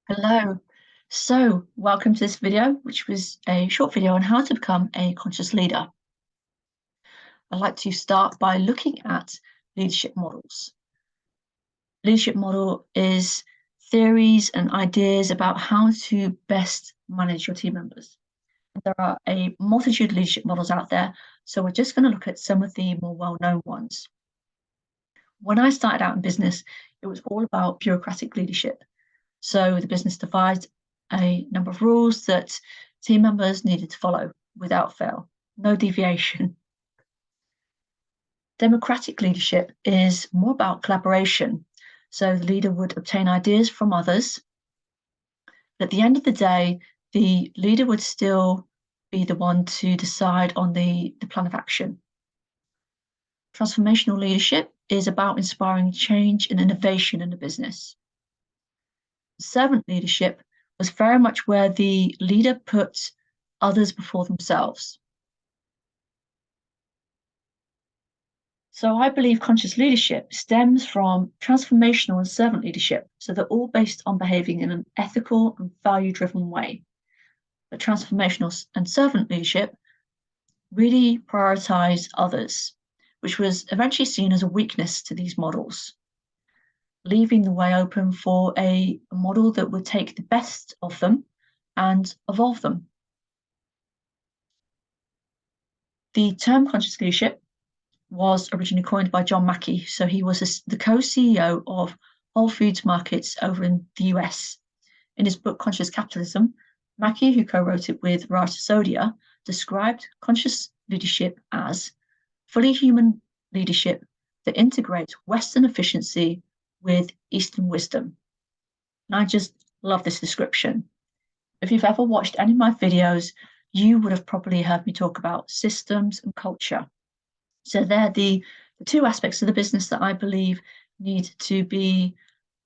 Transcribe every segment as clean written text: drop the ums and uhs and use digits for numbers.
Hello. So, welcome to this video, which was a short video on how to become a conscious leader. I'd like to start by looking at leadership models. Leadership model is theories and ideas about how to best manage your team members. There are a multitude of leadership models out there, so we're just going to look at some of the more well-known ones. When I started out in business, it was all about bureaucratic leadership. So the business devised a number of rules that team members needed to follow without fail, no deviation. Democratic leadership is more about collaboration. So the leader would obtain ideas from others. At the end of the day, the leader would still be the one to decide on the plan of action. Transformational leadership is about inspiring change and innovation in the business. Servant leadership was very much where the leader put others before themselves. So I believe conscious leadership stems from transformational and servant leadership. So they're all based on behaving in an ethical and value-driven way. But transformational and servant leadership really prioritize others, which was eventually seen as a weakness to these models, leaving the way open for a model that would take the best of them and evolve them. The term conscious leadership was originally coined by John Mackey. So he was the co-CEO of Whole Foods Markets over in the US. In his book, Conscious Capitalism, Mackey, who co-wrote it with Raj Sisodia, described conscious leadership as fully human leadership that integrates Western efficiency with Eastern wisdom. And I just love this description. If you've ever watched any of my videos, you would have probably heard me talk about systems and culture. So they're the two aspects of the business that I believe need to be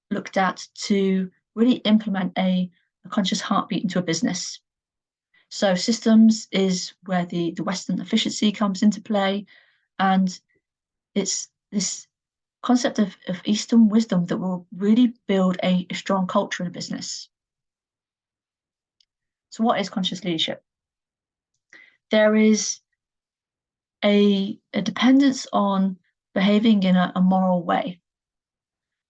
looked at to really implement a conscious heartbeat into a business. So systems is where the Western efficiency comes into play, and it's this concept of Eastern wisdom that will really build a strong culture in a business. So what is conscious leadership? There is a dependence on behaving in a moral way.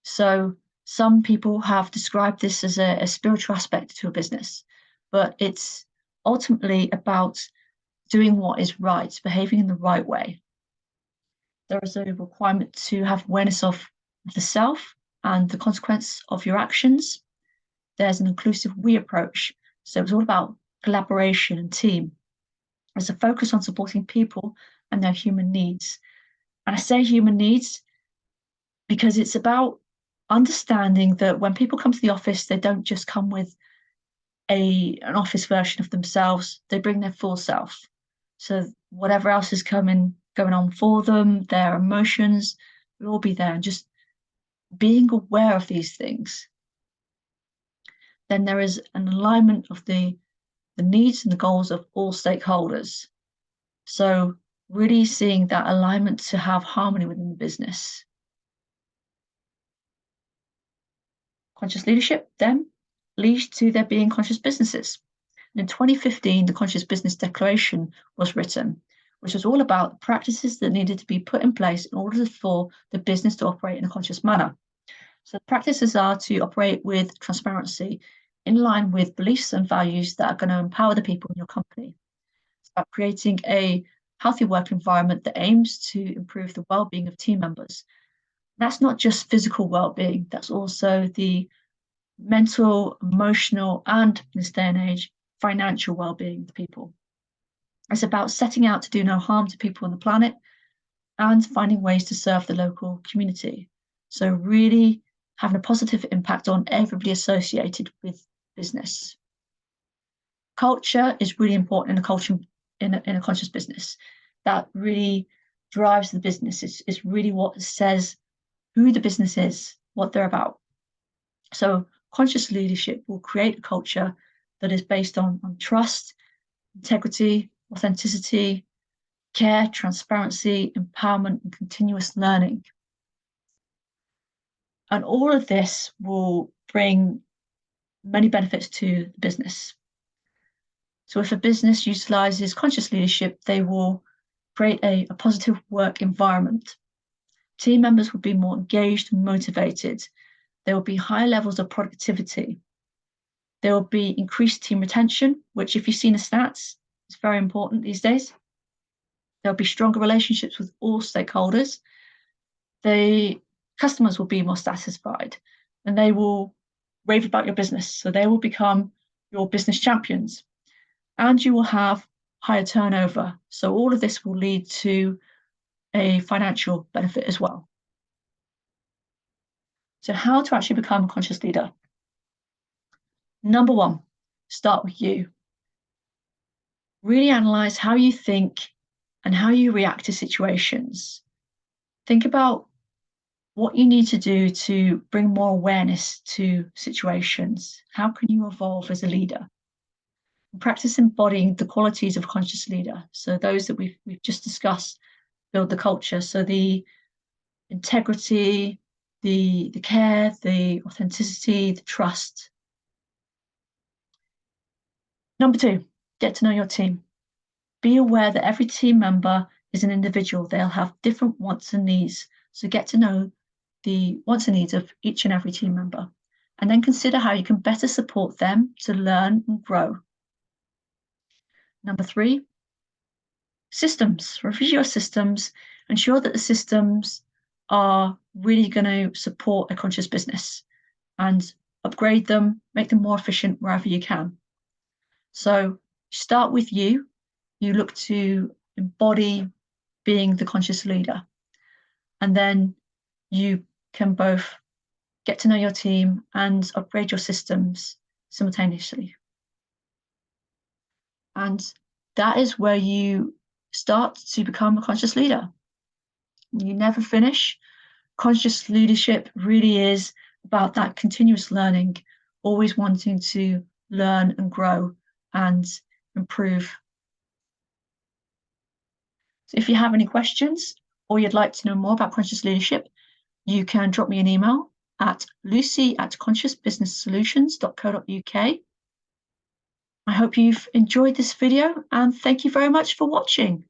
So some people have described this as a spiritual aspect to a business, but it's ultimately about doing what is right, behaving in the right way. There is a requirement to have awareness of the self and the consequence of your actions. There's an inclusive we approach. So it's all about collaboration and team. There's a focus on supporting people and their human needs. And I say human needs because it's about understanding that when people come to the office, they don't just come with an office version of themselves, they bring their full self. So whatever else is going on for them, their emotions will all be there, and just being aware of these things. Then there is an alignment of the needs and the goals of all stakeholders. So really seeing that alignment to have harmony within the business. Conscious leadership then leads to there being conscious businesses. And in 2015, the Conscious Business Declaration was written, which was all about the practices that needed to be put in place in order for the business to operate in a conscious manner. So the practices are to operate with transparency in line with beliefs and values that are going to empower the people in your company. It's about creating a healthy work environment that aims to improve the well-being of team members. That's not just physical well-being, that's also the mental, emotional, and in this day and age, financial well-being of people. It's about setting out to do no harm to people on the planet and finding ways to serve the local community. So really having a positive impact on everybody associated with business. Culture is really important in a culture in a conscious business. That really drives the business. It's really what says who the business is, what they're about. So conscious leadership will create a culture that is based on trust, integrity, authenticity, care, transparency, empowerment, and continuous learning. And all of this will bring many benefits to the business. So if a business utilizes conscious leadership, they will create a positive work environment. Team members will be more engaged and motivated. There will be higher levels of productivity. There will be increased team retention, which if you've seen the stats, is very important these days. There'll be stronger relationships with all stakeholders. The customers will be more satisfied and they will rave about your business. So they will become your business champions and you will have higher turnover. So all of this will lead to a financial benefit as well. So how to actually become a conscious leader? Number one, start with you. Really analyze how you think and how you react to situations. Think about what you need to do to bring more awareness to situations. How can you evolve as a leader? Practice embodying the qualities of a conscious leader. So those that we've just discussed build the culture. So the integrity, the care, the authenticity, the trust. Number two, get to know your team. Be aware that every team member is an individual. They'll have different wants and needs. So get to know the wants and needs of each and every team member. And then consider how you can better support them to learn and grow. Number three, systems. Review your systems. Ensure that the systems are really going to support a conscious business and upgrade them, make them more efficient wherever you can. So start with you. You look to embody being the conscious leader. And then you can both get to know your team and upgrade your systems simultaneously. And that is where you start to become a conscious leader. You never finish. Conscious leadership really is about that continuous learning, always wanting to learn and grow and improve. So if you have any questions or you'd like to know more about conscious leadership, you can drop me an email at lucy@consciousbusinesssolutions.co.uk. I hope you've enjoyed this video and thank you very much for watching.